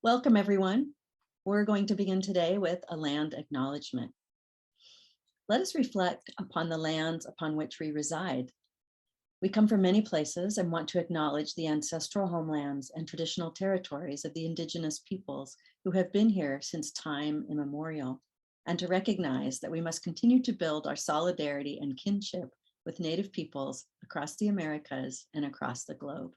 Welcome, everyone. We're going to begin today with a land acknowledgement. Let us reflect upon the lands upon which we reside. We come from many places and want to acknowledge the ancestral homelands and traditional territories of the indigenous peoples who have been here since time immemorial, and to recognize that we must continue to build our solidarity and kinship with Native peoples across the Americas and across the globe.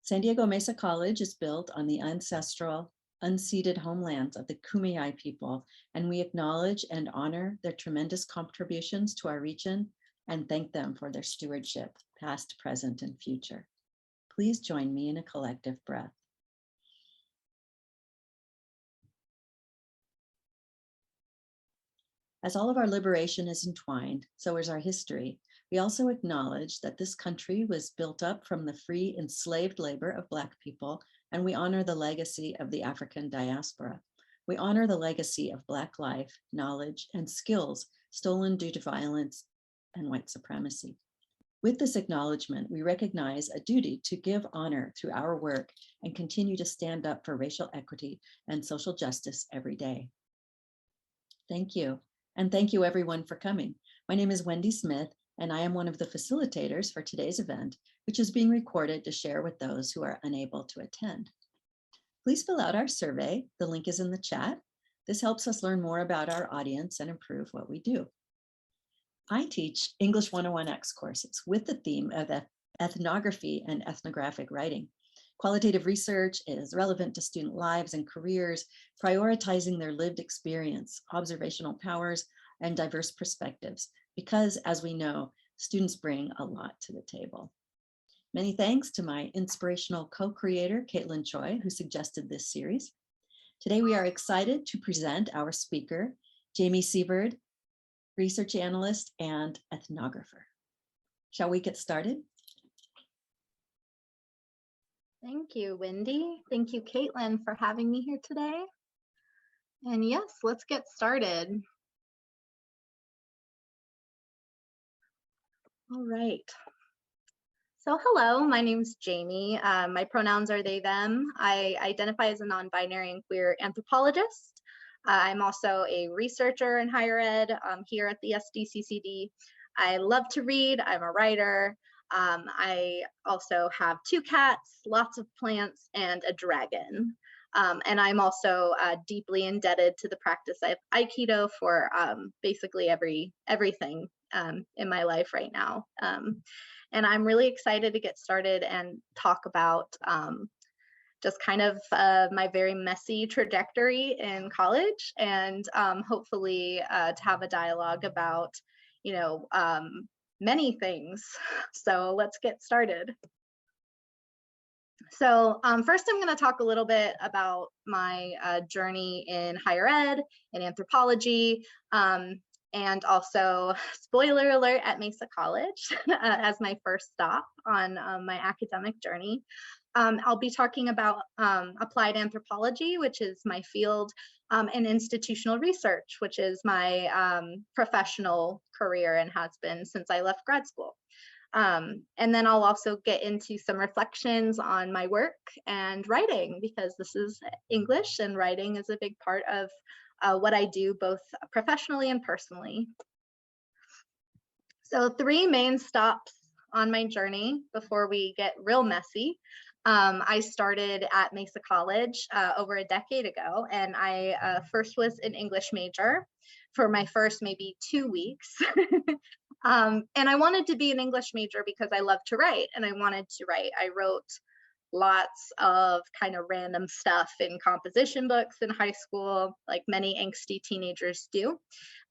San Diego Mesa College is built on the ancestral, unceded homelands of the Kumeyaay people, and we acknowledge and honor their tremendous contributions to our region and thank them for their stewardship, past, present, and future. Please join me in a collective breath. As all of our liberation is entwined, so is our history. We also acknowledge that this country was built up from the free enslaved labor of Black people, and we honor the legacy of the African diaspora. We honor the legacy of Black life, knowledge, and skills stolen due to violence and white supremacy. With this acknowledgement, we recognize a duty to give honor through our work and continue to stand up for racial equity and social justice every day. Thank you. And thank you everyone for coming. My name is Wendy Smith, and I am one of the facilitators for today's event, which is being recorded to share with those who are unable to attend. Please fill out our survey. The link is in the chat. This helps us learn more about our audience and improve what we do. I teach English 101X courses with the theme of ethnography and ethnographic writing. Qualitative research is relevant to student lives and careers, prioritizing their lived experience, observational powers, and diverse perspectives, because as we know, students bring a lot to the table. Many thanks to my inspirational co-creator, Katlin Choi, who suggested this series. Today, we are excited to present our speaker, Jaime Seiverd, research analyst and ethnographer. Shall we get started? Thank you, Wendy. Thank you, Katlin, for having me here today. And yes, let's get started. All right. So hello, my name's Jaime. My pronouns are they, them. I identify as a non-binary and queer anthropologist. I'm also a researcher in higher ed here at the SDCCD. I love to read, I'm a writer. I also have 2 cats, lots of plants, and a dragon. And I'm also deeply indebted to the practice of Aikido for basically everything in my life right now. And I'm really excited to get started and talk about just kind of my very messy trajectory in college, and hopefully to have a dialogue about, you know, many things. So let's get started. So first I'm going to talk a little bit about my journey in higher ed, in anthropology, and also, spoiler alert, at Mesa College as my first stop on my academic journey. I'll be talking about applied anthropology, which is my field, and institutional research, which is my professional career and has been since I left grad school. And then I'll also get into some reflections on my work and writing, because this is English and writing is a big part of what I do both professionally and personally. So 3 main stops on my journey before we get real messy. I started at Mesa College over a decade ago, and I first was an English major for my first maybe 2 weeks. And I wanted to be an English major because I love to write, and I wanted to write. I wrote lots of kind of random stuff in composition books in high school, like many angsty teenagers do.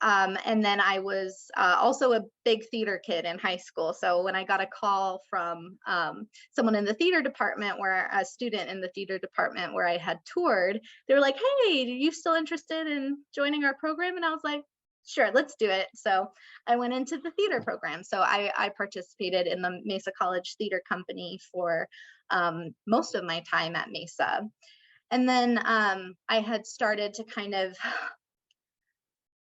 And then I was also a big theater kid in high school. So when I got a call from someone in the theater department, where a student in the theater department where I had toured, they were like, hey, are you still interested in joining our program? And I was like, sure, let's do it. So I went into the theater program. So I participated in the Mesa College Theater Company for most of my time at Mesa. And then I had started to kind of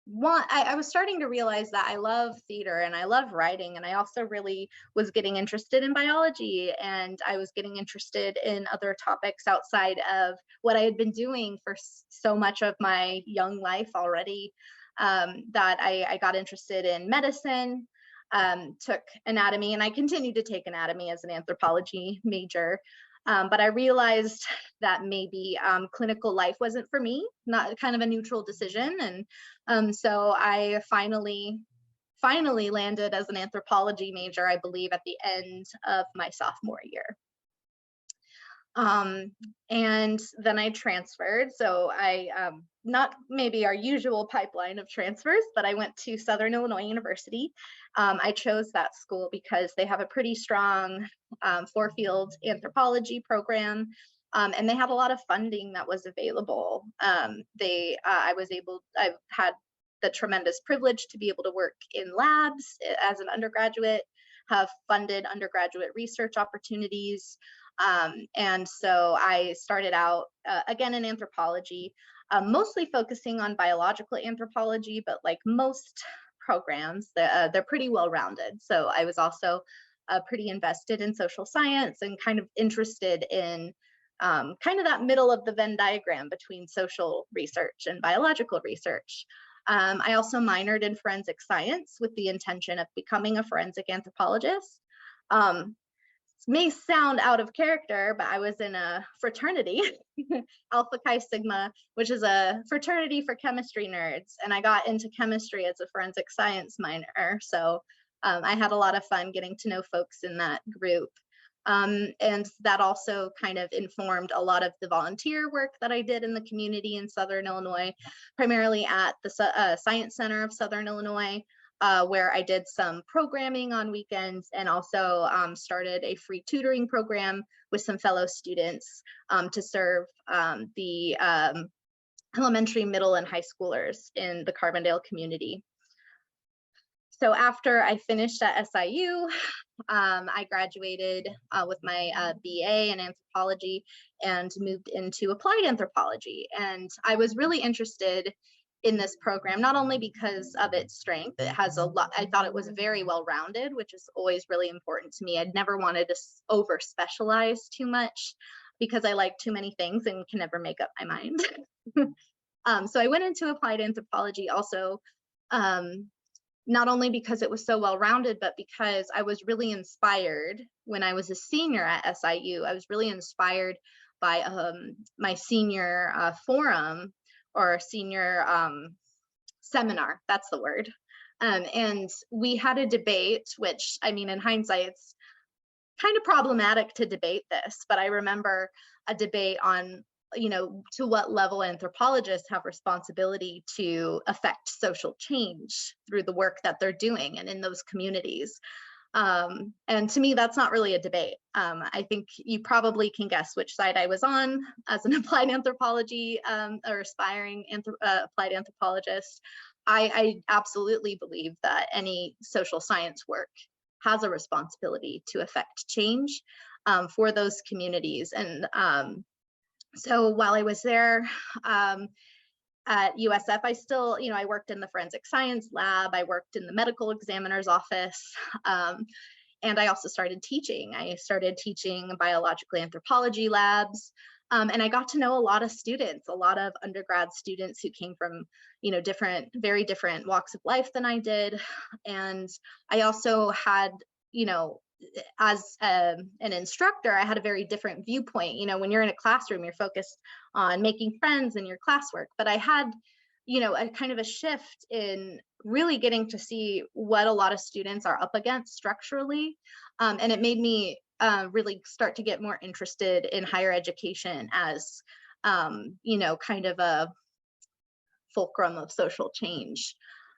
I was starting to realize that I love theater and I love writing, and I also really was getting interested in biology, and I was getting interested in other topics outside of what I had been doing for so much of my young life already. That I got interested in medicine, took anatomy, and I continued to take anatomy as an anthropology major. But I realized that maybe clinical life wasn't for me, not kind of a neutral decision. And so I finally landed as an anthropology major, I believe, at the end of my sophomore year. And then I transferred. So I, not maybe our usual pipeline of transfers, but I went to Southern Illinois University. I chose that school because they have a pretty strong 4-field anthropology program. And they had a lot of funding that was available. I've had the tremendous privilege to be able to work in labs as an undergraduate, have funded undergraduate research opportunities. And so I started out again in anthropology, mostly focusing on biological anthropology, but like most programs, they're pretty well-rounded. So I was also pretty invested in social science and kind of interested in kind of that middle of the Venn diagram between social research and biological research. I also minored in forensic science with the intention of becoming a forensic anthropologist. May sound out of character, but I was in a fraternity, Alpha Chi Sigma, which is a fraternity for chemistry nerds. And I got into chemistry as a forensic science minor. So I had a lot of fun getting to know folks in that group. And that also kind of informed a lot of the volunteer work that I did in the community in Southern Illinois, primarily at the Science Center of Southern Illinois, where I did some programming on weekends, and also started a free tutoring program with some fellow students to serve the elementary, middle, and high schoolers in the Carbondale community. So after I finished at SIU, I graduated with my BA in anthropology and moved into applied anthropology. And I was really interested in this program, not only because of its strength, it has a lot, I thought it was very well-rounded, which is always really important to me. I'd never wanted to over-specialize too much because I like too many things and can never make up my mind. So I went into applied anthropology also, not only because it was so well-rounded, but because I was really inspired when I was a senior at SIU. I was really inspired by my senior forum, or senior seminar, that's the word. And we had a debate, which, I mean, in hindsight, it's kind of problematic to debate this, but I remember a debate on, you know, to what level anthropologists have responsibility to affect social change through the work that they're doing and in those communities. And to me, that's not really a debate. I think you probably can guess which side I was on as an applied anthropology or aspiring applied anthropologist. I absolutely believe that any social science work has a responsibility to affect change for those communities. And so while I was there, at USF, I still, you know, I worked in the forensic science lab, I worked in the medical examiner's office, and I also started teaching. I started teaching biological anthropology labs, and I got to know a lot of students, a lot of undergrad students who came from, you know, very different walks of life than I did. And I also had, you know, as an instructor, I had a very different viewpoint. You know, when you're in a classroom, you're focused on making friends in your classwork, but I had, you know, a kind of a shift in really getting to see what a lot of students are up against structurally. And it made me really start to get more interested in higher education as, you know, kind of a fulcrum of social change.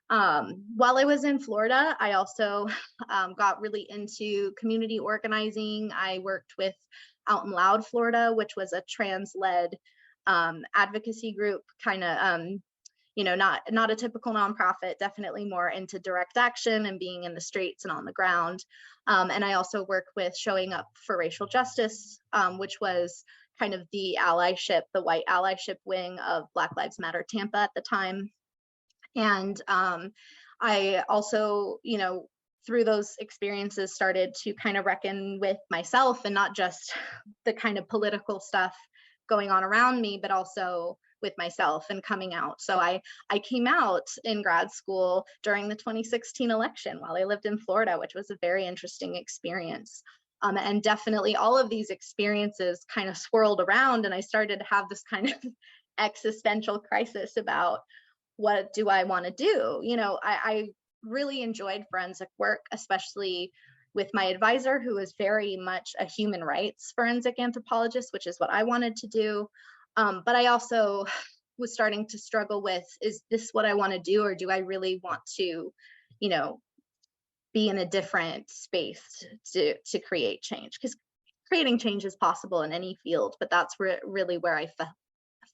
While I was in Florida, I also got really into community organizing. I worked with Out and Loud Florida, which was a trans-led advocacy group, kind of, you know, not a typical nonprofit, definitely more into direct action and being in the streets and on the ground. And I also work with Showing Up for Racial Justice, which was kind of the allyship, the white allyship wing of Black Lives Matter Tampa at the time. And I also, through those experiences started to kind of reckon with myself, and not just the kind of political stuff going on around me, but also with myself and coming out. So I came out in grad school during the 2016 election while I lived in Florida, which was a very interesting experience. And definitely all of these experiences kind of swirled around, and I started to have this kind of existential crisis about, what do I want to do? I really enjoyed forensic work, especially with my advisor, who is very much a human rights forensic anthropologist, which is what I wanted to do. But I also was starting to struggle with, is this what I want to do? Or do I really want to, be in a different space to create change? Because creating change is possible in any field, but that's really where I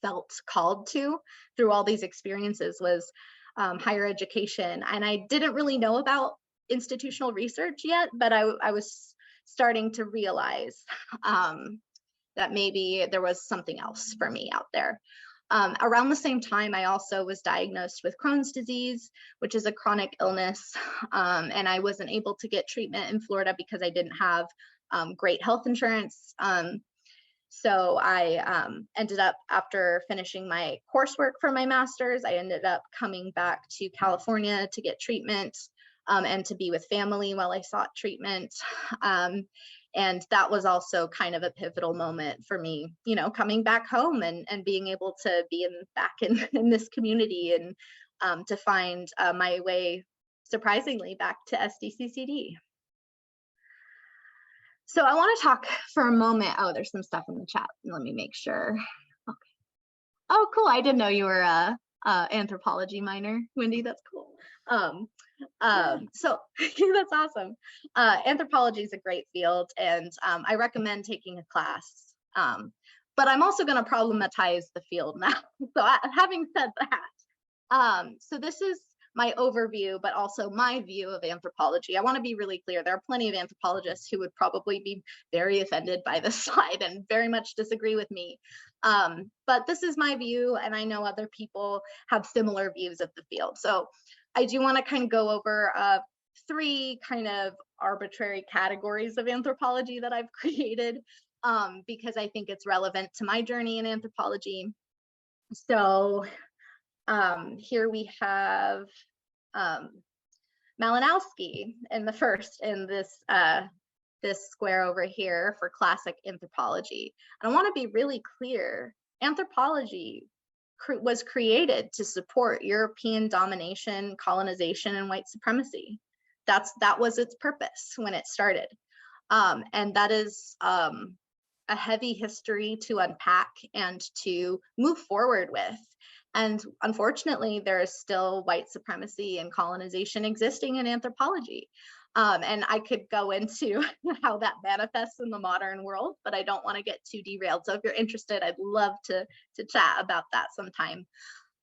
felt called to through all these experiences was higher education. And I didn't really know about institutional research yet, but I was starting to realize that maybe there was something else for me out there. Around the same time, I also was diagnosed with Crohn's disease, which is a chronic illness. And I wasn't able to get treatment in Florida because I didn't have great health insurance. So I ended up, after finishing my coursework for my master's, I ended up coming back to California to get treatment and to be with family while I sought treatment. And that was also kind of a pivotal moment for me, coming back home and being able to be back in this community and to find my way, surprisingly, back to SDCCD. So I want to talk for a moment. Oh, there's some stuff in the chat. Let me make sure. Okay. Oh, cool. I didn't know you were a anthropology minor, Wendy. That's cool. So that's awesome. Anthropology is a great field, and I recommend taking a class. But I'm also going to problematize the field now. So having said that, so this is my overview, but also my view of anthropology. I want to be really clear. There are plenty of anthropologists who would probably be very offended by this slide and very much disagree with me. But this is my view, and I know other people have similar views of the field. So I do want to kind of go over 3 kind of arbitrary categories of anthropology that I've created because I think it's relevant to my journey in anthropology. So here we have Malinowski in the first in this square over here for classic anthropology. And I want to be really clear, anthropology was created to support European domination, colonization, and white supremacy. That was its purpose when it started. And that is a heavy history to unpack and to move forward with. And unfortunately, there is still white supremacy and colonization existing in anthropology. And I could go into how that manifests in the modern world, but I don't want to get too derailed. So if you're interested, I'd love to chat about that sometime.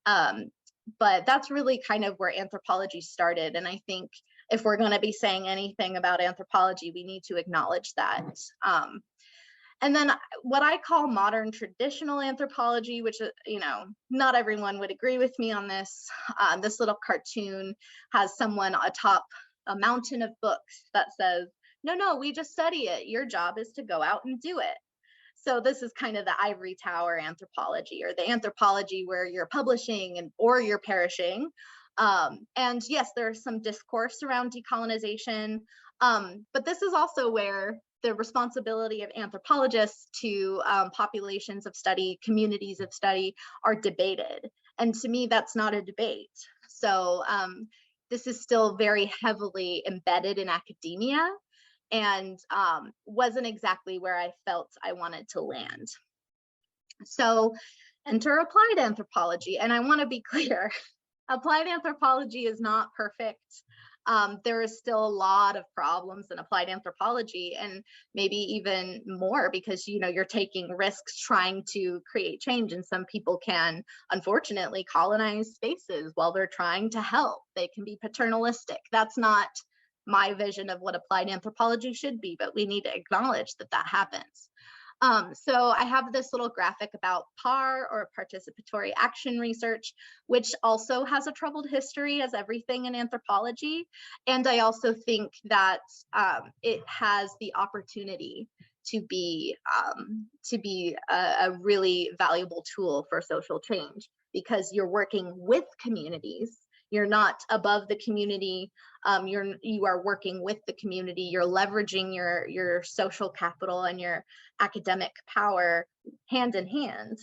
But that's really kind of where anthropology started. And I think if we're going to be saying anything about anthropology, we need to acknowledge that. And then what I call modern traditional anthropology, which, not everyone would agree with me on this. This little cartoon has someone atop a mountain of books that says, no, we just study it. Your job is to go out and do it. So this is kind of the ivory tower anthropology, or the anthropology where you're publishing or you're perishing. And yes, there's some discourse around decolonization, but this is also where the responsibility of anthropologists to populations of study, communities of study are debated. And to me, that's not a debate. So this is still very heavily embedded in academia and wasn't exactly where I felt I wanted to land. So enter applied anthropology. And I want to be clear, applied anthropology is not perfect. There is still a lot of problems in applied anthropology, and maybe even more because you're taking risks trying to create change, and some people can unfortunately colonize spaces while they're trying to help. They can be paternalistic. That's not my vision of what applied anthropology should be, but we need to acknowledge that happens. So I have this little graphic about PAR, or participatory action research, which also has a troubled history, as everything in anthropology. And I also think that it has the opportunity to be a really valuable tool for social change, because you're working with communities. You're not above the community. You are working with the community. You're leveraging your social capital and your academic power hand in hand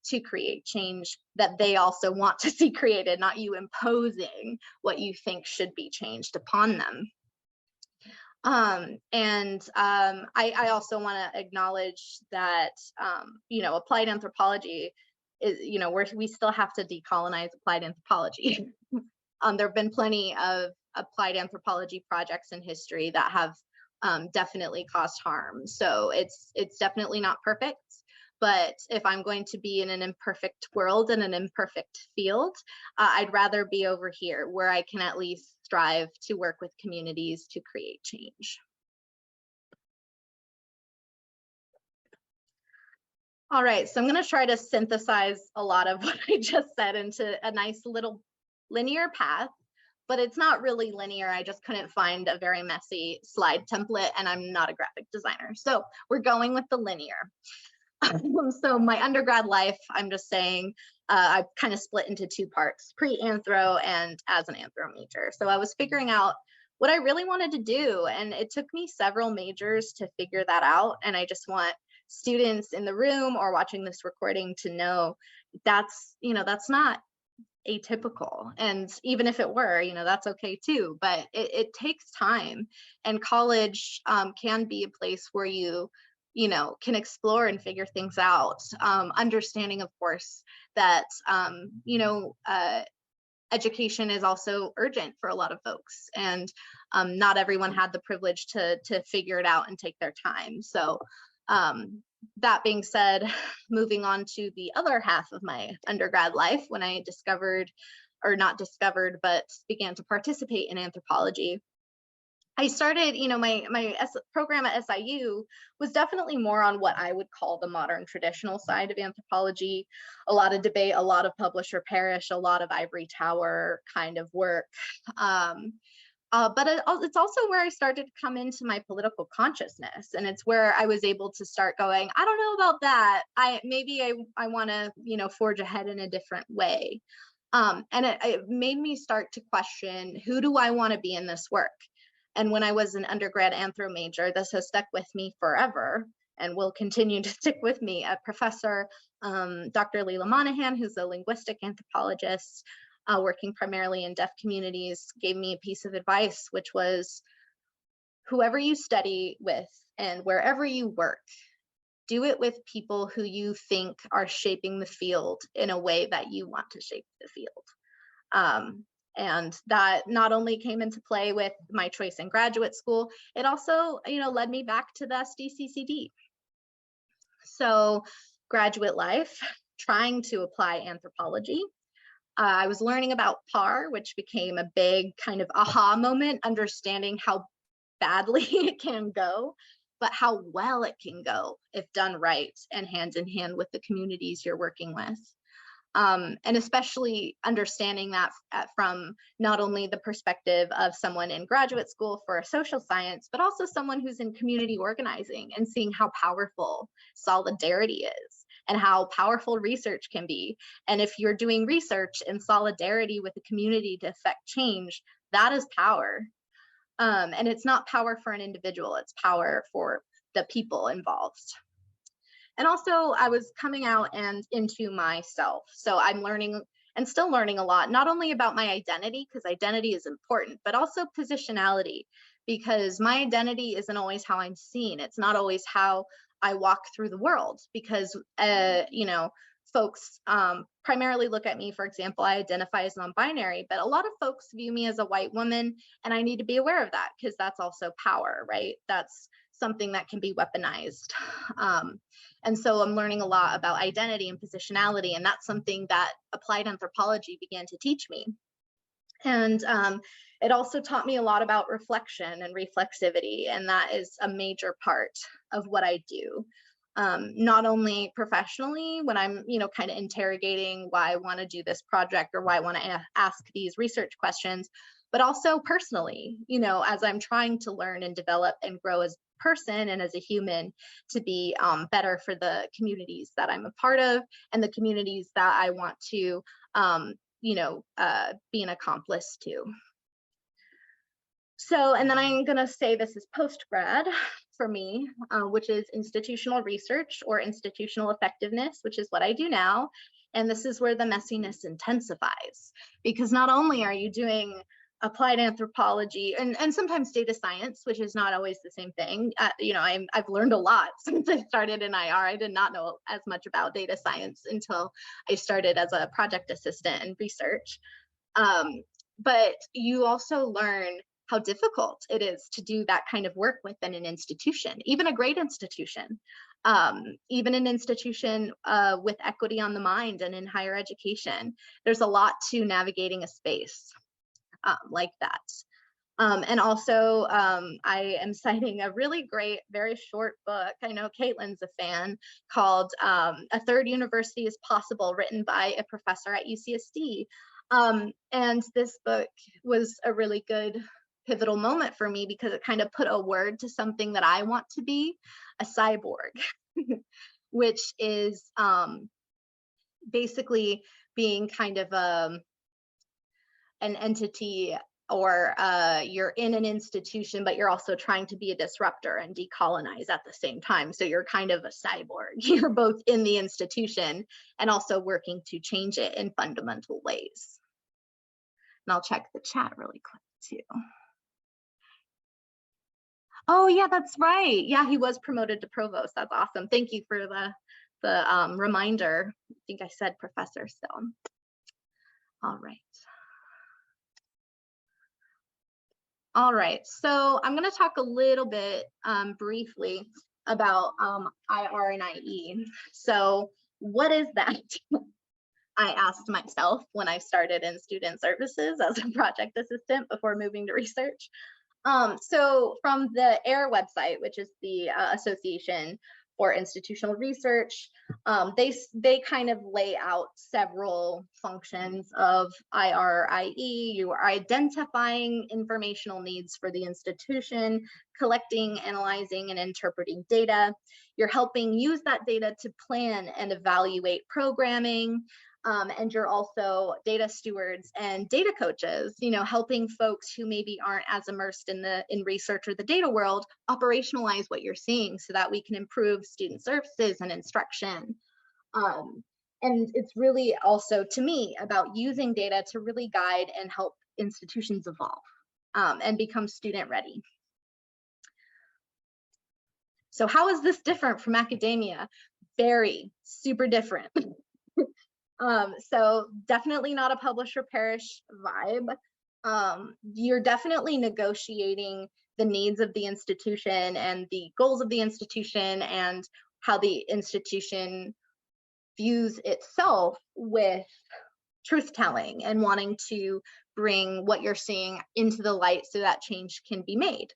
to create change that they also want to see created, not you imposing what you think should be changed upon them. I also want to acknowledge that, applied anthropology is, we still have to decolonize applied anthropology. There have been plenty of applied anthropology projects in history that have definitely caused harm. So it's definitely not perfect. But if I'm going to be in an imperfect world and an imperfect field, I'd rather be over here, where I can at least strive to work with communities to create change. All right, so I'm going to try to synthesize a lot of what I just said into a nice little linear path, but it's not really linear. I just couldn't find a very messy slide template, and I'm not a graphic designer. So we're going with the linear. So my undergrad life, I'm just saying, I kind of split into two parts, pre-anthro and as an anthro major. So I was figuring out what I really wanted to do, and it took me several majors to figure that out. And I just want students in the room or watching this recording to know that's not atypical. And even if it were, that's okay too, but it takes time. And college can be a place where you can explore and figure things out. Understanding, of course, that, education is also urgent for a lot of folks, and not everyone had the privilege to figure it out and take their time. So that being said, moving on to the other half of my undergrad life, when I but began to participate in anthropology, I started, my program at SIU was definitely more on what I would call the modern traditional side of anthropology. A lot of debate, a lot of publish or perish, a lot of ivory tower kind of work. But it's also where I started to come into my political consciousness, and it's where I was able to start going, I don't know about that. I want to, forge ahead in a different way. And it made me start to question, who do I want to be in this work? And when I was an undergrad anthro major, this has stuck with me forever and will continue to stick with me. A professor, Dr. Leila Monahan, who's a linguistic anthropologist working primarily in deaf communities, gave me a piece of advice, which was, whoever you study with and wherever you work, do it with people who you think are shaping the field in a way that you want to shape the field. And that not only came into play with my choice in graduate school, it also, led me back to the SDCCD. So graduate life, trying to apply anthropology. I was learning about PAR, which became a big kind of aha moment, understanding how badly it can go, but how well it can go if done right and hand in hand with the communities you're working with. And especially understanding that from not only the perspective of someone in graduate school for social science, but also someone who's in community organizing and seeing how powerful solidarity is and how powerful research can be. And if you're doing research in solidarity with the community to affect change, that is power. And it's not power for an individual, it's power for the people involved. And also, I was coming out and into myself. So I'm learning and still learning a lot, not only about my identity, because identity is important, but also positionality, because my identity isn't always how I'm seen. It's not always how I walk through the world, because, folks primarily look at me, for example, I identify as non-binary, but a lot of folks view me as a white woman, and I need to be aware of that, because that's also power, right? That's something that can be weaponized. And so I'm learning a lot about identity and positionality, and that's something that applied anthropology began to teach me. And it also taught me a lot about reflection and reflexivity, and that is a major part of what I do. not only professionally when I'm, kind of interrogating why I want to do this project or why I want to ask these research questions, but also personally, as I'm trying to learn and develop and grow as a person and as a human to be better for the communities that I'm a part of and the communities that I want to, be an accomplice to. So, and then I'm going to say this is post-grad for me, which is institutional research or institutional effectiveness, which is what I do now. And this is where the messiness intensifies, because not only are you doing applied anthropology and sometimes data science, which is not always the same thing. I've learned a lot since I started in IR. I did not know as much about data science until I started as a project assistant in research. But you also learn how difficult it is to do that kind of work within an institution, even a great institution, even an institution with equity on the mind and in higher education. There's a lot to navigating a space like that. And also, I am citing a really great, very short book. I know Katlin's a fan, called A Third University is Possible, written by a professor at UCSD. And this book was a really good pivotal moment for me because it kind of put a word to something that I want to be, a cyborg, which is basically being kind of an entity, or you're in an institution, but you're also trying to be a disruptor and decolonize at the same time. So you're kind of a cyborg. You're both in the institution and also working to change it in fundamental ways. And I'll check the chat really quick too. Oh yeah, that's right. Yeah, he was promoted to provost. That's awesome. Thank you for the reminder. I think I said professor still. All right. All right, so I'm going to talk a little bit briefly about IR and IE. So what is that? I asked myself when I started in student services as a project assistant before moving to research. So from the AIR website, which is the Association for Institutional Research, they kind of lay out several functions of IRIE. You are identifying informational needs for the institution, collecting, analyzing, and interpreting data. You're helping use that data to plan and evaluate programming. And you're also data stewards and data coaches, helping folks who maybe aren't as immersed in research or the data world operationalize what you're seeing so that we can improve student services and instruction. And it's really also, to me, about using data to really guide and help institutions evolve and become student ready. So how is this different from academia? Very, super different. So definitely not a publish or perish vibe. You're definitely negotiating the needs of the institution and the goals of the institution and how the institution views itself with truth telling and wanting to bring what you're seeing into the light so that change can be made.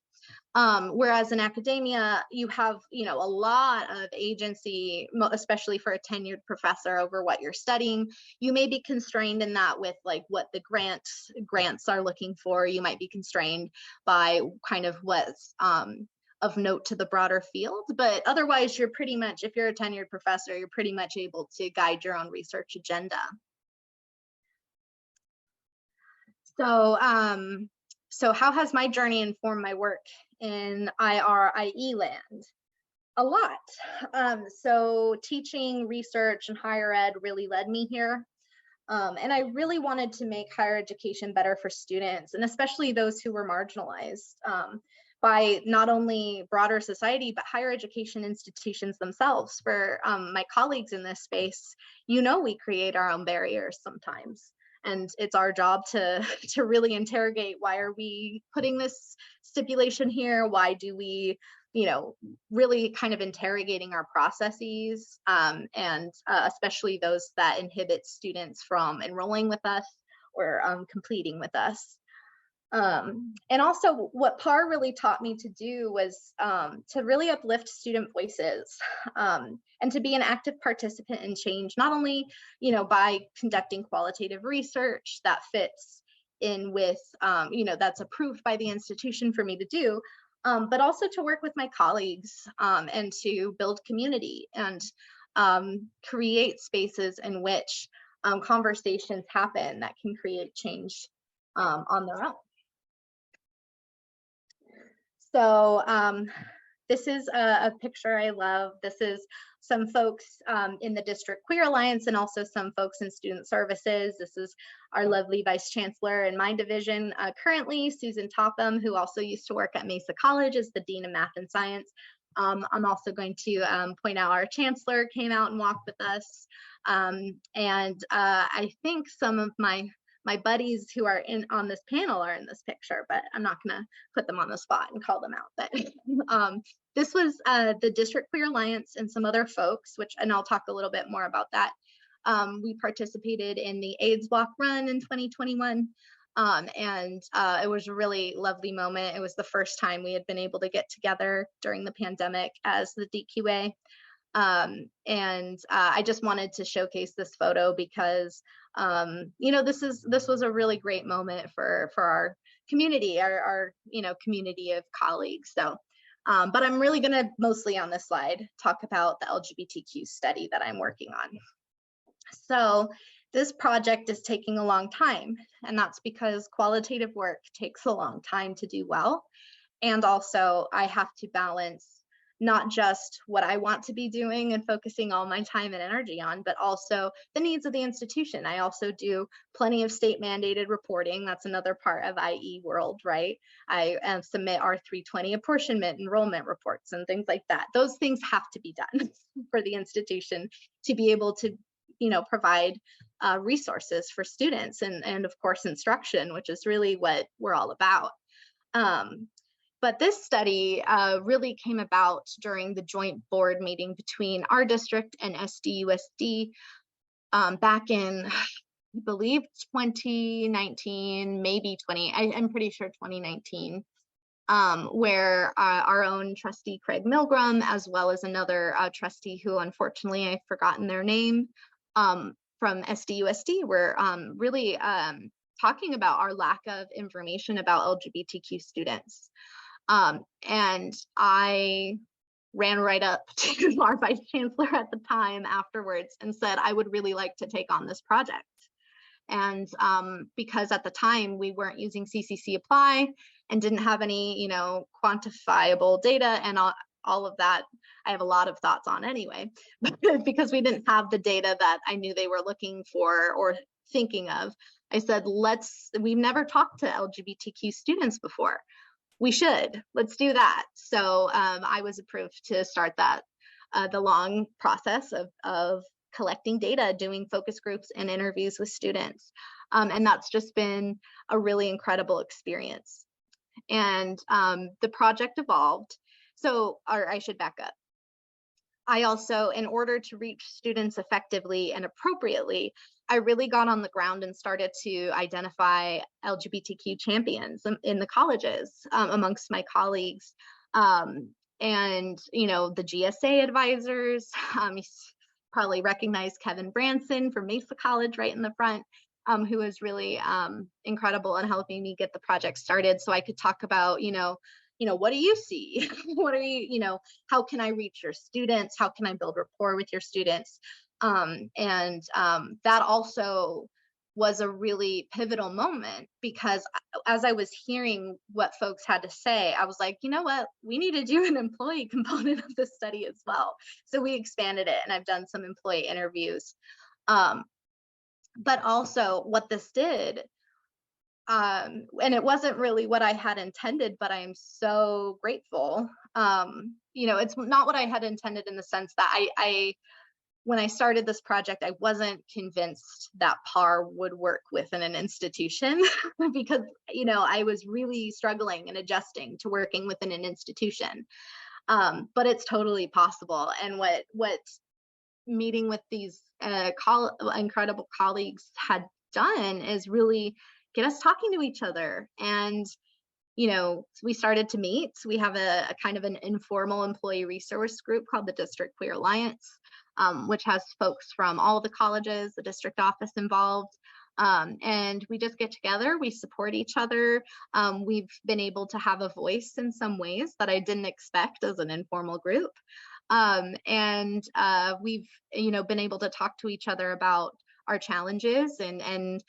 Whereas in academia, you have, a lot of agency, especially for a tenured professor, over what you're studying. You may be constrained in that with like what the grants are looking for. You might be constrained by kind of what's of note to the broader field, but otherwise you're pretty much, if you're a tenured professor, you're pretty much able to guide your own research agenda. So how has my journey informed my work in IRIE land? A lot. So teaching, research, and higher ed really led me here. And I really wanted to make higher education better for students, and especially those who were marginalized by not only broader society, but higher education institutions themselves. For my colleagues in this space, we create our own barriers sometimes. And it's our job to really interrogate, why are we putting this stipulation here? Why do we, really kind of interrogating our processes, and especially those that inhibit students from enrolling with us or completing with us. And also what PAR really taught me to do was to really uplift student voices, and to be an active participant in change, not only, by conducting qualitative research that fits in with, that's approved by the institution for me to do, but also to work with my colleagues, and to build community and create spaces in which conversations happen that can create change on their own. So this is a picture I love. This is some folks in the District Queer Alliance and also some folks in Student Services. This is our lovely Vice Chancellor in my division currently, Susan Topham, who also used to work at Mesa College as the Dean of Math and Science. I'm also going to point out our Chancellor came out and walked with us. And I think some of my buddies who are on this panel are in this picture, but I'm not gonna put them on the spot and call them out. But this was the District Queer Alliance and some other folks, and I'll talk a little bit more about that. We participated in the AIDS Walk Run in 2021. And it was a really lovely moment. It was the first time we had been able to get together during the pandemic as the DQA. And I just wanted to showcase this photo because this was a really great moment for our community, our community of colleagues. So but I'm really going to mostly on this slide talk about the LGBTQ study that I'm working on. So this project is taking a long time, and that's because qualitative work takes a long time to do well. And also I have to balance not just what I want to be doing and focusing all my time and energy on, but also the needs of the institution. I also do plenty of state mandated reporting. That's another part of IE world, right? I submit our 320 apportionment enrollment reports and things like that. Those things have to be done for the institution to be able to, provide resources for students and of course instruction, which is really what we're all about. But this study really came about during the joint board meeting between our district and SDUSD back in, I believe, 2019, maybe I'm pretty sure 2019, where our own trustee Craig Milgram, as well as another trustee who unfortunately I've forgotten their name, from SDUSD, were really talking about our lack of information about LGBTQ students. And I ran right up to our Vice Chancellor at the time afterwards and said, I would really like to take on this project. And because at the time we weren't using CCC Apply and didn't have any, quantifiable data and all of that, I have a lot of thoughts on anyway, because we didn't have the data that I knew they were looking for or thinking of. I said, we've never talked to LGBTQ students before. Let's do that. So I was approved to start that, the long process of collecting data, doing focus groups and interviews with students. And that's just been a really incredible experience. And the project evolved. Or I should back up. I also, in order to reach students effectively and appropriately, I really got on the ground and started to identify LGBTQ champions in the colleges amongst my colleagues. And, the GSA advisors, you probably recognize Kevin Branson from Mesa College right in the front, who was really incredible in helping me get the project started so I could talk about, what do you see? What are you, how can I reach your students? How can I build rapport with your students? And that also was a really pivotal moment, because as I was hearing what folks had to say, I was like, you know what, we need to do an employee component of this study as well. So we expanded it, and I've done some employee interviews. But also what this did, and it wasn't really what I had intended, but I am so grateful. It's not what I had intended in the sense that when I started this project, I wasn't convinced that PAR would work within an institution because, I was really struggling and adjusting to working within an institution. But it's totally possible. And what meeting with these incredible colleagues had done is really get us talking to each other. And we started to meet. We have a kind of an informal employee resource group called the District Queer Alliance, which has folks from all the colleges, the district office involved. And we just get together, we support each other. We've been able to have a voice in some ways that I didn't expect as an informal group. And we've, been able to talk to each other about our challenges and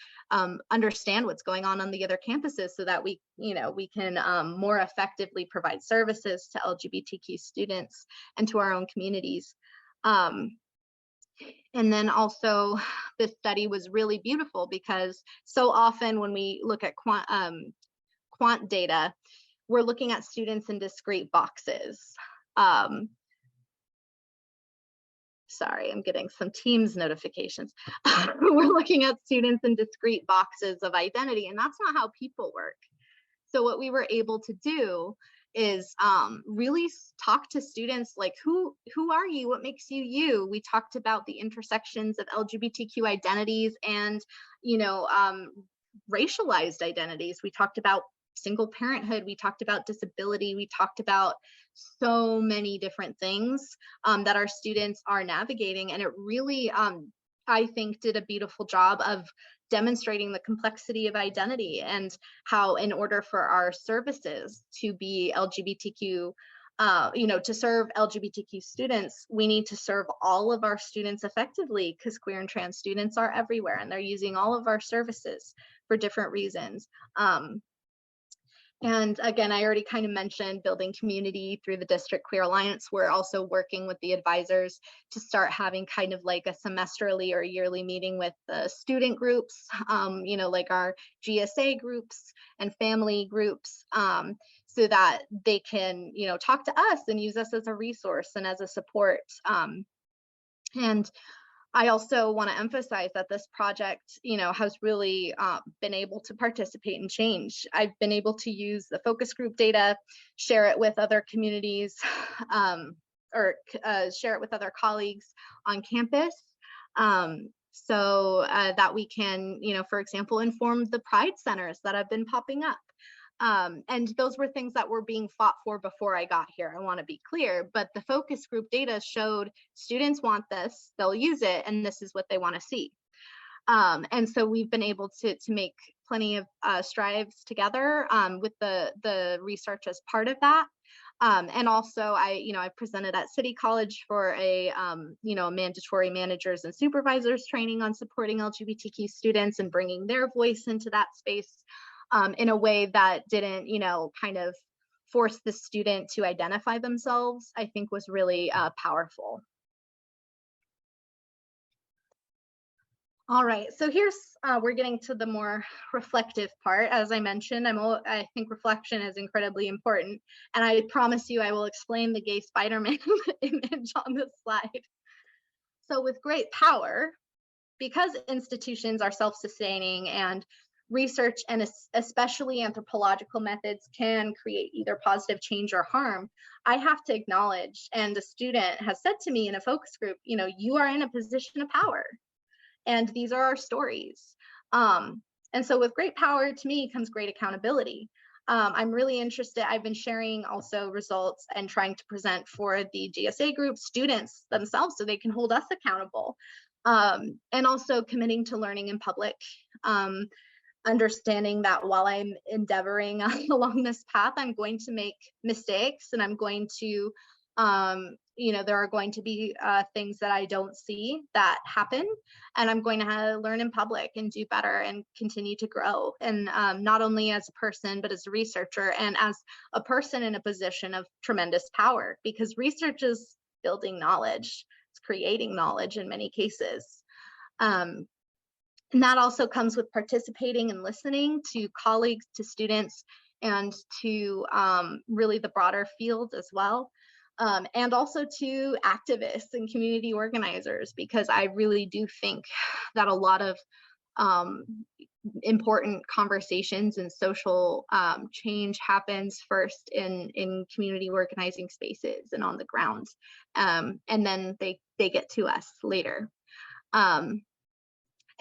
understand what's going on the other campuses, so that we can more effectively provide services to LGBTQ students and to our own communities. And then also, this study was really beautiful because so often when we look at quant data, we're looking at students in discrete boxes. Sorry, I'm getting some Teams notifications. We're looking at students in discrete boxes of identity, and that's not how people work. So what we were able to do is really talk to students like, who are you? What makes you you? We talked about the intersections of LGBTQ identities and, racialized identities. We talked about single parenthood. We talked about disability. We talked about so many different things that our students are navigating. And it really, I think, did a beautiful job of demonstrating the complexity of identity and how, in order for our services to be LGBTQ, to serve LGBTQ students, we need to serve all of our students effectively, because queer and trans students are everywhere and they're using all of our services for different reasons. And again, I already kind of mentioned building community through the District Queer Alliance. We're also working with the advisors to start having kind of like a semesterly or yearly meeting with the student groups, like our GSA groups and family groups, so that they can, talk to us and use us as a resource and as a support. And I also want to emphasize that this project, has really been able to participate in change. I've been able to use the focus group data, share it with other communities, or share it with other colleagues on campus, so that we can, for example, inform the pride centers that have been popping up. And those were things that were being fought for before I got here, I want to be clear, but the focus group data showed students want this, they'll use it, and this is what they want to see. And so we've been able to make plenty of strides together with the research as part of that. And also, I presented at City College for a mandatory managers and supervisors training on supporting LGBTQ students and bringing their voice into that space. In a way that didn't, kind of force the student to identify themselves, I think was really powerful. All right, so here's, we're getting to the more reflective part. As I mentioned, I think reflection is incredibly important. And I promise you, I will explain the gay Spider-Man image on this slide. So with great power, because institutions are self-sustaining and research and especially anthropological methods can create either positive change or harm, I have to acknowledge, and a student has said to me in a focus group, you are in a position of power and these are our stories. And so with great power, to me, comes great accountability. I'm really interested, I've been sharing also results and trying to present for the GSA group students themselves so they can hold us accountable. And also committing to learning in public. Understanding that while I'm endeavoring along this path, I'm going to make mistakes and I'm going to, there are going to be things that I don't see that happen, and I'm going to learn in public and do better and continue to grow. And not only as a person, but as a researcher and as a person in a position of tremendous power, because research is building knowledge, it's creating knowledge in many cases. And that also comes with participating and listening to colleagues, to students, and to really the broader field as well. And also to activists and community organizers, because I really do think that a lot of important conversations and social change happens first in community organizing spaces and on the ground. And then they get to us later.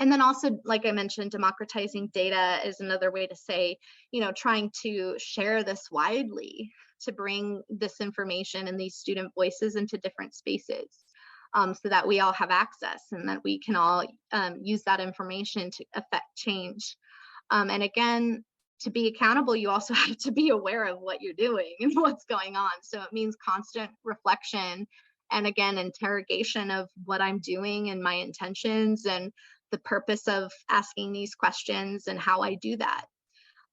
And then also, like I mentioned, democratizing data is another way to say, trying to share this widely to bring this information and these student voices into different spaces, so that we all have access and that we can all use that information to affect change. And again, to be accountable, you also have to be aware of what you're doing and what's going on. So it means constant reflection and, again, interrogation of what I'm doing and my intentions and the purpose of asking these questions and how I do that.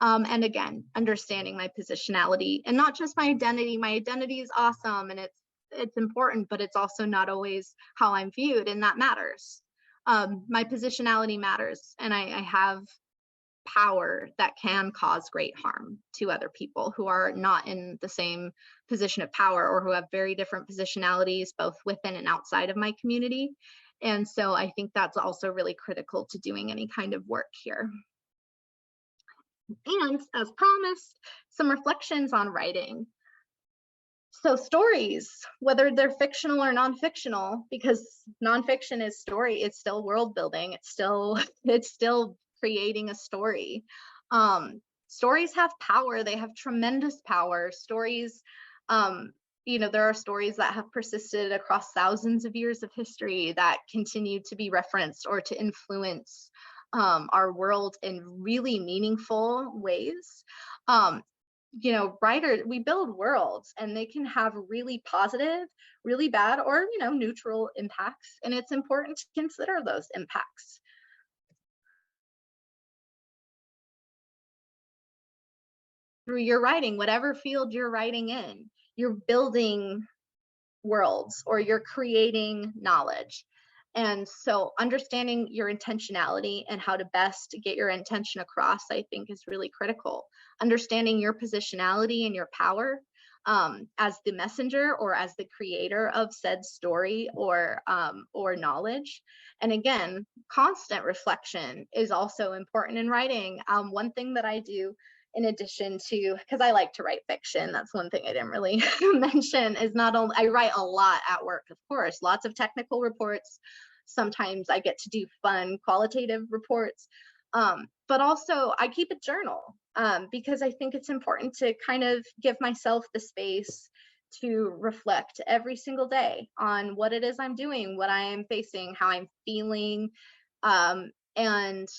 And again, understanding my positionality and not just my identity. My identity is awesome and it's important, but it's also not always how I'm viewed, and that matters. My positionality matters, and I have power that can cause great harm to other people who are not in the same position of power or who have very different positionalities, both within and outside of my community. And so I think that's also really critical to doing any kind of work here. And as promised, some reflections on writing. So stories, whether they're fictional or non-fictional, because nonfiction is story, it's still world building, it's still creating a story. Stories have power, they have tremendous power. Stories, there are stories that have persisted across thousands of years of history that continue to be referenced or to influence our world in really meaningful ways. Writers, we build worlds and they can have really positive, really bad, or, neutral impacts. And it's important to consider those impacts. Through your writing, whatever field you're writing in, you're building worlds or you're creating knowledge. And so understanding your intentionality and how to best get your intention across, I think, is really critical. Understanding your positionality and your power as the messenger or as the creator of said story or knowledge. And again, constant reflection is also important in writing. One thing that I do, in addition to, because I like to write fiction, that's one thing I didn't really mention, is not only, I write a lot at work, of course, lots of technical reports. Sometimes I get to do fun qualitative reports, but also I keep a journal because I think it's important to kind of give myself the space to reflect every single day on what it is I'm doing, what I am facing, how I'm feeling. And,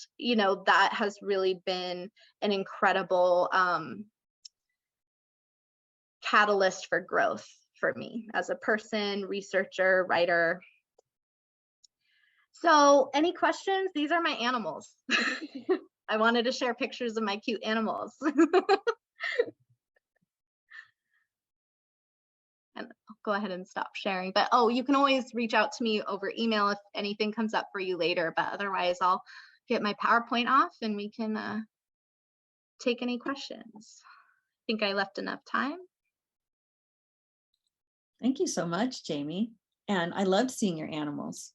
that has really been an incredible catalyst for growth for me as a person, researcher, writer. So any questions? These are my animals. I wanted to share pictures of my cute animals. And I'll go ahead and stop sharing. But you can always reach out to me over email if anything comes up for you later. But otherwise, I'll get my PowerPoint off and we can take any questions. I think I left enough time. Thank you so much, Jaime. And I loved seeing your animals.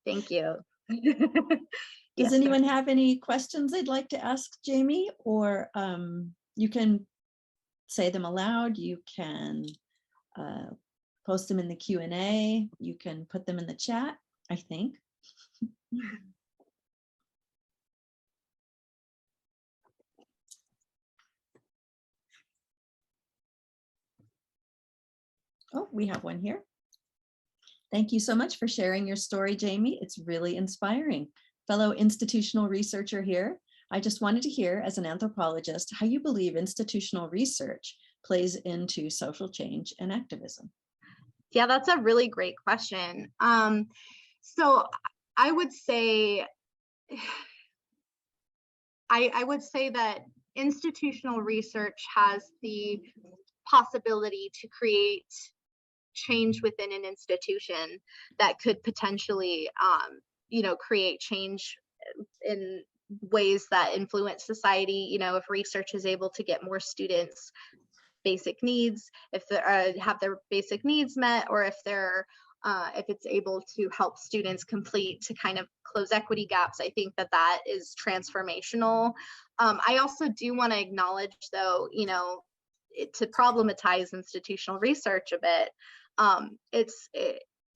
Thank you. Does anyone have any questions they'd like to ask Jaime? Or you can say them aloud. You can post them in the Q&A. You can put them in the chat, I think. Oh, we have one here. Thank you so much for sharing your story, Jaime. It's really inspiring. Fellow institutional researcher here, I just wanted to hear, as an anthropologist, how you believe institutional research plays into social change and activism. Yeah, that's a really great question. So I would say, I would say that institutional research has the possibility to create change within an institution that could potentially, create change in ways that influence society. If research is able to get more students basic needs, if they have their basic needs met, or if it's able to help students complete to kind of close equity gaps, I think that is transformational. I also do want to acknowledge, though, to problematize institutional research a bit,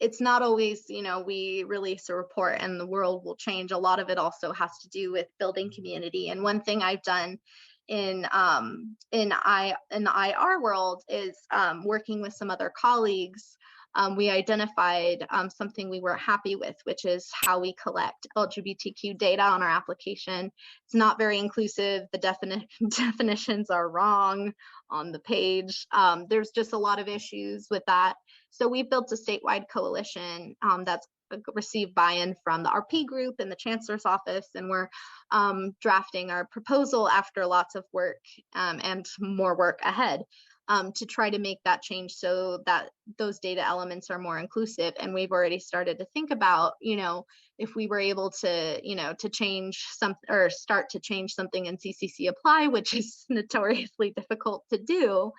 it's not always, we release a report and the world will change. A lot of it also has to do with building community. And one thing I've done in the IR world is working with some other colleagues. We identified something we weren't happy with, which is how we collect LGBTQ data on our application. It's not very inclusive. The definitions are wrong on the page. There's just a lot of issues with that. So we built a statewide coalition that's received buy-in from the RP group and the chancellor's office, and we're drafting our proposal after lots of work and more work ahead to try to make that change so that those data elements are more inclusive. And we've already started to think about, if we were able to, to change some or start to change something in CCC Apply, which is notoriously difficult to do,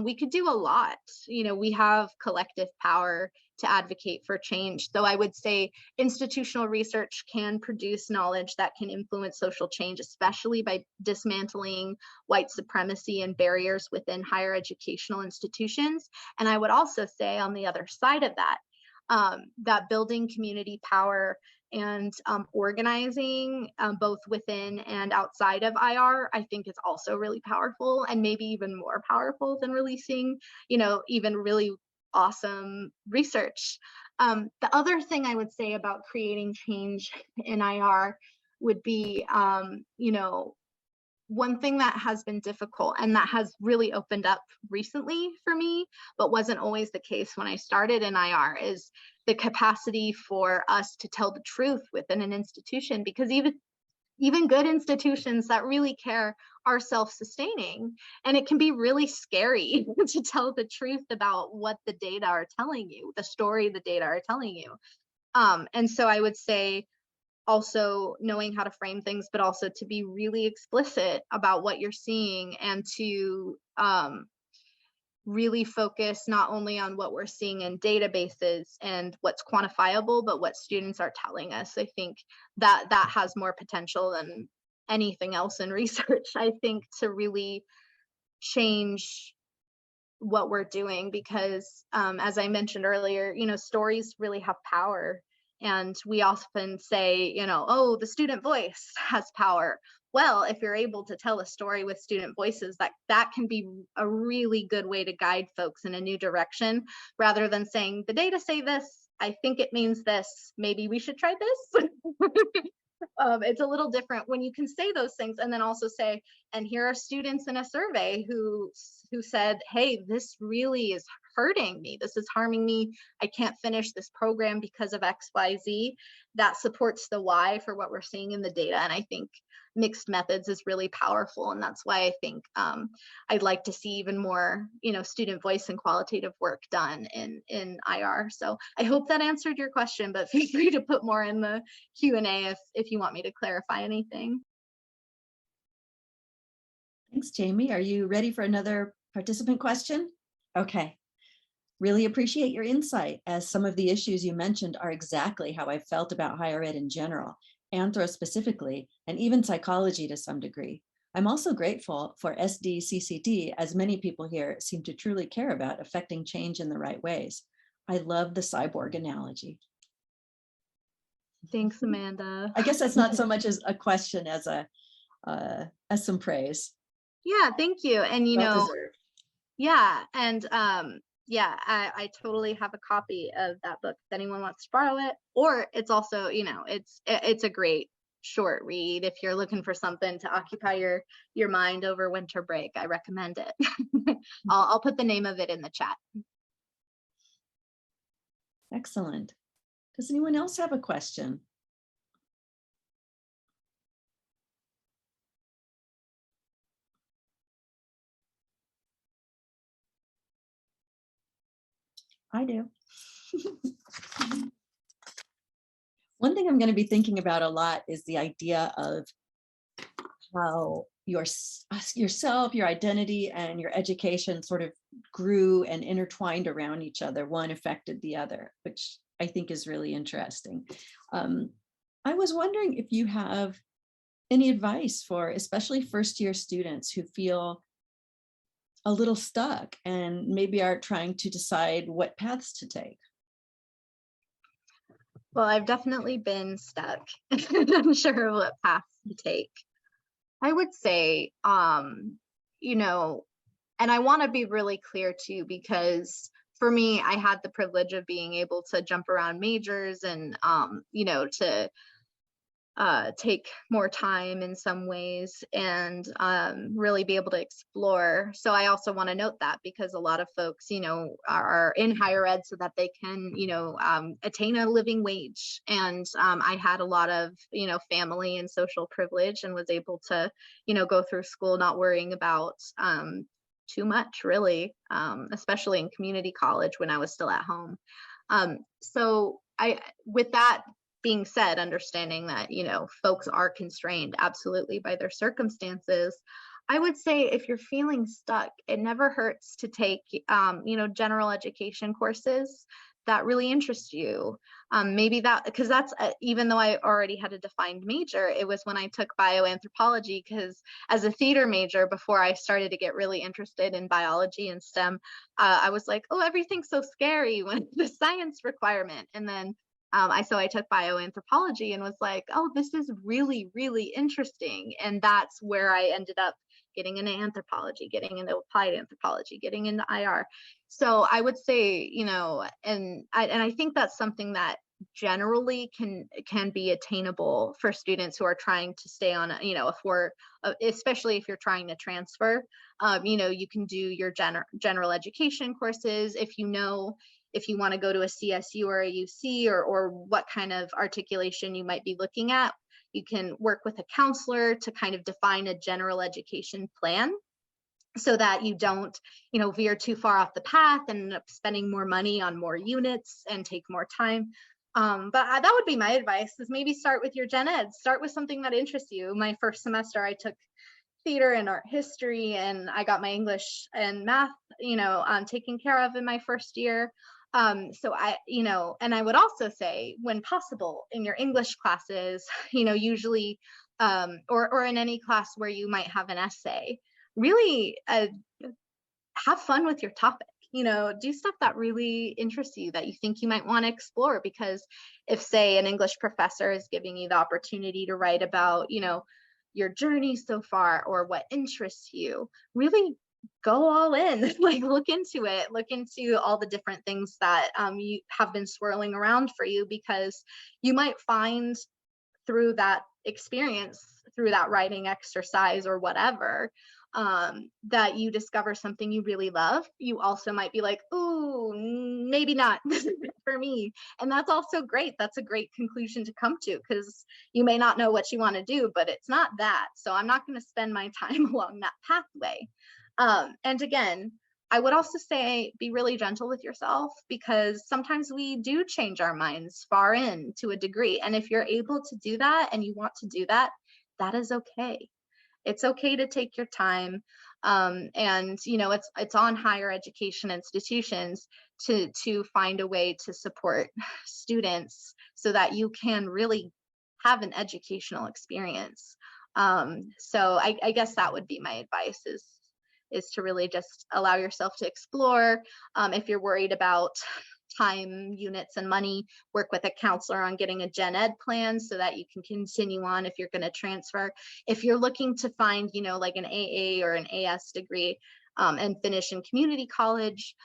we could do a lot. We have collective power to advocate for change. So I would say institutional research can produce knowledge that can influence social change, especially by dismantling white supremacy and barriers within higher educational institutions. And I would also say on the other side of that, that building community power and organizing both within and outside of IR, I think is also really powerful, and maybe even more powerful than releasing, even really awesome research. The other thing I would say about creating change in IR would be, one thing that has been difficult and that has really opened up recently for me, but wasn't always the case when I started in IR, is the capacity for us to tell the truth within an institution, because even good institutions that really care are self-sustaining, and it can be really scary to tell the truth about what the data are telling you, the story the data are telling you. And so I would say also knowing how to frame things, but also to be really explicit about what you're seeing, and to really focus not only on what we're seeing in databases and what's quantifiable, but what students are telling us. I think that has more potential than anything else in research, I think, to really change what we're doing, because as I mentioned earlier, stories really have power. And we often say, oh, the student voice has power. Well, if you're able to tell a story with student voices, that can be a really good way to guide folks in a new direction, rather than saying, the data say this, I think it means this, maybe we should try this. It's a little different when you can say those things and then also say, and here are students in a survey who said, hey, this really is hurting me. This is harming me. I can't finish this program because of XYZ. That supports the why for what we're seeing in the data. And I think mixed methods is really powerful. And that's why I think I'd like to see even more, student voice and qualitative work done in IR. So I hope that answered your question, but feel free to put more in the Q&A if you want me to clarify anything. Thanks, Jamie. Are you ready for another participant question? Okay. Really appreciate your insight, as some of the issues you mentioned are exactly how I felt about higher ed in general, anthro specifically, and even psychology to some degree. I'm also grateful for SDCCD, as many people here seem to truly care about affecting change in the right ways. I love the cyborg analogy. Thanks, Amanda. I guess that's not so much as a question as some praise. Yeah, thank you. And Well-deserved. yeah, and yeah, I totally have a copy of that book if anyone wants to borrow it. Or it's also, it's a great short read if you're looking for something to occupy your mind over winter break. I recommend it. I'll put the name of it in the chat. Excellent. Does anyone else have a question? I do. One thing I'm going to be thinking about a lot is the idea of how yourself, your identity, and your education sort of grew and intertwined around each other. One affected the other, which I think is really interesting. I was wondering if you have any advice for especially first-year students who feel a little stuck and maybe are trying to decide what paths to take. Well, I've definitely been stuck. Unsure what path to take. I would say, you know, and I want to be really clear too, because for me, I had the privilege of being able to jump around majors and, to take more time in some ways and really be able to explore. So I also want to note that because a lot of folks, are in higher ed so that they can, attain a living wage. And I had a lot of, family and social privilege and was able to, go through school not worrying about too much really, especially in community college when I was still at home. With that being said, understanding that, folks are constrained absolutely by their circumstances, I would say if you're feeling stuck, it never hurts to take, general education courses that really interest you. Maybe that, because that's, even though I already had a defined major, it was when I took bioanthropology, because as a theater major, before I started to get really interested in biology and STEM, I was like, oh, everything's so scary when the science requirement. And then I took bioanthropology and was like, oh, this is really, really interesting. And that's where I ended up getting into anthropology, getting into applied anthropology, getting into IR. So I would say, and I think that's something that generally can be attainable for students who are trying to stay on, especially if you're trying to transfer. You can do your general education courses if you want to go to a CSU or a UC or what kind of articulation you might be looking at. You can work with a counselor to kind of define a general education plan so that you don't, veer too far off the path and end up spending more money on more units and take more time. But that would be my advice, is maybe start with your gen ed, start with something that interests you. My first semester, I took theater and art history, and I got my English and math, taken care of in my first year. So and I would also say, when possible in your English classes, usually, or in any class where you might have an essay, really have fun with your topic. Do stuff that really interests you, that you think you might want to explore. Because if, say, an English professor is giving you the opportunity to write about, your journey so far or what interests you, really go all in. Like, look into it, look into all the different things that you have been swirling around for you, because you might find through that experience, through that writing exercise or whatever, that you discover something you really love. You also might be like, ooh, maybe not, this isn't for me. And that's also great. That's a great conclusion to come to, because you may not know what you want to do, but it's not that. So I'm not going to spend my time along that pathway. And again, I would also say, be really gentle with yourself, because sometimes we do change our minds far in to a degree. And if you're able to do that and you want to do that, that is okay. It's okay to take your time. And it's on higher education institutions to find a way to support students so that you can really have an educational experience. So I guess that would be my advice, is to really just allow yourself to explore. If you're worried about time, units, and money, work with a counselor on getting a gen ed plan so that you can continue on if you're going to transfer. If you're looking to find, like an AA or an AS degree, and finish in community college,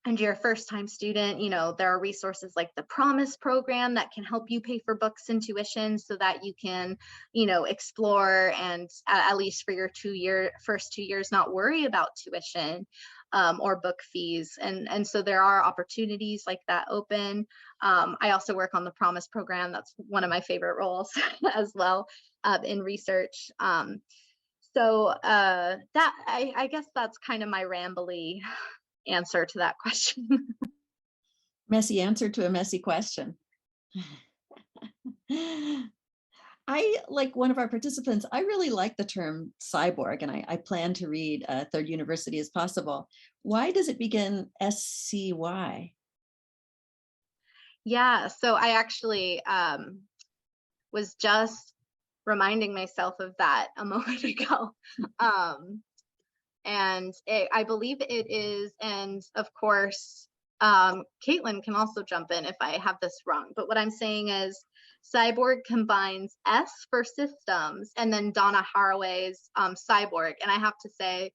and you're a first-time student, there are resources like the Promise program that can help you pay for books and tuition so that you can, explore and at least for your first 2 years, not worry about tuition or book fees. And so there are opportunities like that open. I also work on the Promise program. That's one of my favorite roles as well, in research. So that I guess that's kind of my rambly answer to that question. Messy answer to a messy question. I, like one of our participants, I really like the term cyborg, and I plan to read Third University as possible. Why does it begin SCY? Yeah, so I actually was just reminding myself of that a moment ago. And I believe it is, and of course, Katlin can also jump in if I have this wrong, but what I'm saying is Cyborg combines S for systems and then Donna Haraway's Cyborg. And I have to say,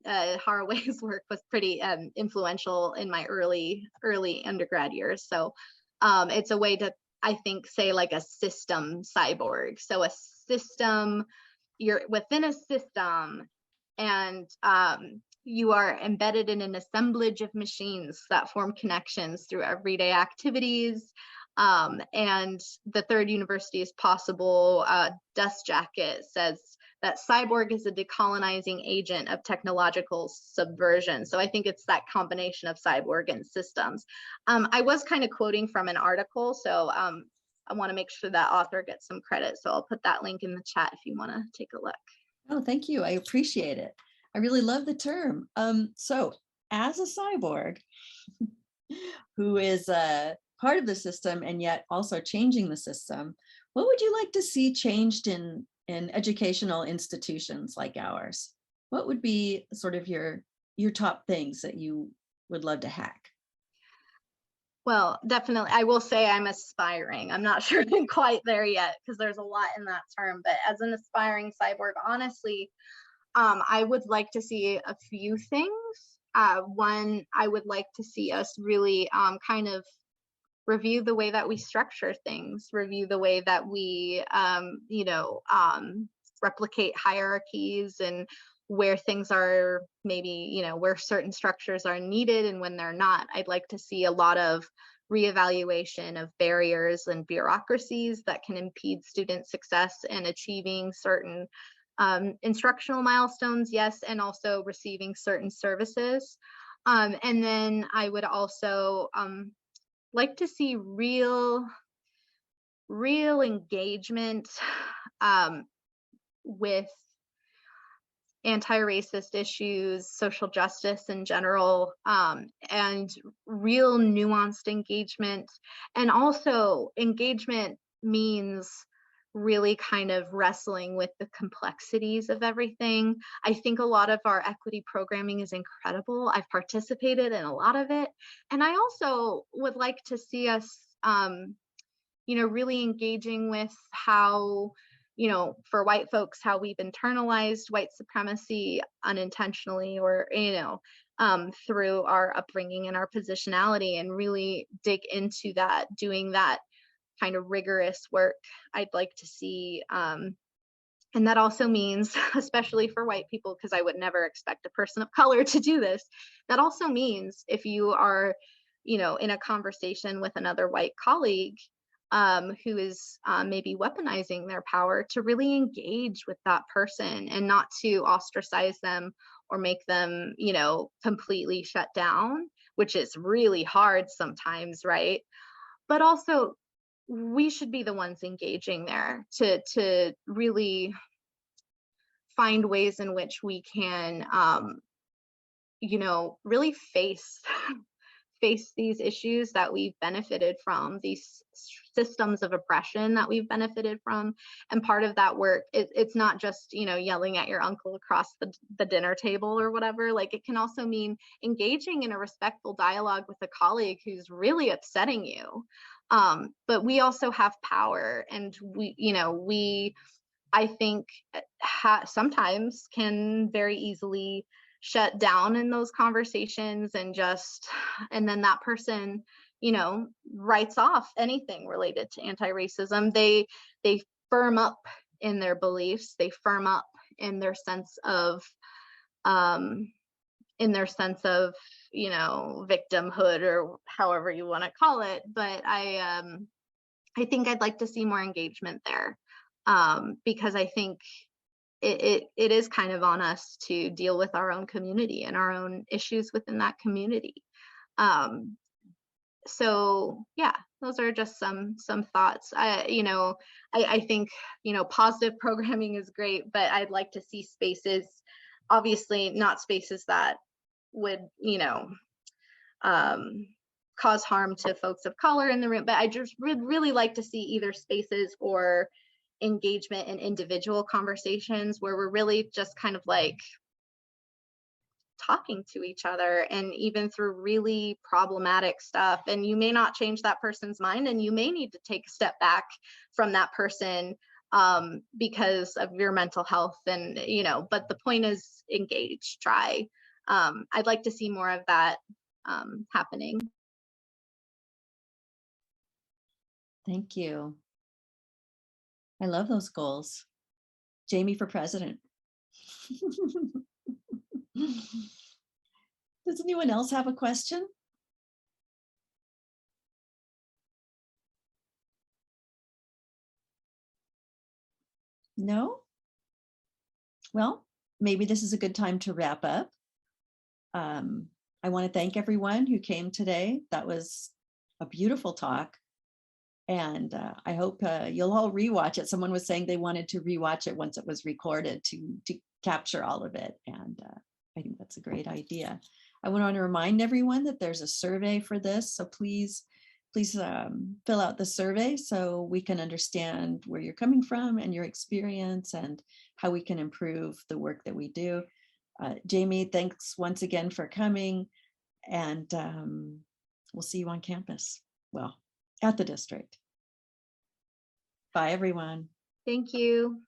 Haraway's work was pretty influential in my early undergrad years. So it's a way to, I think, say like a system cyborg. So a system, you're within a system, and you are embedded in an assemblage of machines that form connections through everyday activities. And the third university is possible. Dust Jacket says that cyborg is a decolonizing agent of technological subversion. So I think it's that combination of cyborg and systems. I was kind of quoting from an article, so I want to make sure that author gets some credit. So I'll put that link in the chat if you want to take a look. Oh, thank you. I appreciate it. I really love the term. So as a cyborg who is part of the system and yet also changing the system, what would you like to see changed in educational institutions like ours? What would be sort of your top things that you would love to hack? Well, definitely, I will say I'm aspiring. I'm not sure I'm quite there yet because there's a lot in that term, but as an aspiring cyborg, honestly, I would like to see a few things. One, I would like to see us really kind of review the way that we structure things, review the way that we, replicate hierarchies and where things are maybe, where certain structures are needed and when they're not. I'd like to see a lot of reevaluation of barriers and bureaucracies that can impede student success and achieving certain instructional milestones, yes, and also receiving certain services. And then I would also like to see real engagement with anti-racist issues, social justice in general, and real nuanced engagement. And also engagement means really kind of wrestling with the complexities of everything. I think a lot of our equity programming is incredible. I've participated in a lot of it. And I also would like to see us, really engaging with how, for white folks, how we've internalized white supremacy unintentionally or, through our upbringing and our positionality, and really dig into that, doing that kind of rigorous work I'd like to see. And that also means, especially for white people, because I would never expect a person of color to do this, that also means if you are, in a conversation with another white colleague who is maybe weaponizing their power, to really engage with that person and not to ostracize them or make them, completely shut down, which is really hard sometimes, right? But also, we should be the ones engaging there to really find ways in which we can, really face these issues that we've benefited from, these systems of oppression that we've benefited from. And part of that work, it's not just, yelling at your uncle across the dinner table or whatever. Like, it can also mean engaging in a respectful dialogue with a colleague who's really upsetting you. But we also have power, and we I think sometimes can very easily shut down in those conversations and then that person, writes off anything related to anti-racism. They firm up in their beliefs, they firm up in their sense of victimhood, or however you want to call it. But I think I'd like to see more engagement there, because I think it is kind of on us to deal with our own community and our own issues within that community. So yeah, those are just some thoughts. I think, positive programming is great, but I'd like to see spaces, obviously not spaces that would, cause harm to folks of color in the room, but I just would really like to see either spaces or engagement in individual conversations where we're really just kind of like talking to each other, and even through really problematic stuff. And you may not change that person's mind, and you may need to take a step back from that person because of your mental health. And, but the point is engage, try. I'd like to see more of that happening. Thank you. I love those goals. Jamie for president. Does anyone else have a question? No? Well, maybe this is a good time to wrap up. I want to thank everyone who came today. That was a beautiful talk. And I hope you'll all rewatch it. Someone was saying they wanted to rewatch it once it was recorded to capture all of it. And I think that's a great idea. I want to remind everyone that there's a survey for this. So please fill out the survey so we can understand where you're coming from and your experience and how we can improve the work that we do. Jamie, thanks once again for coming, and we'll see you on campus. Well, at the district. Bye, everyone. Thank you.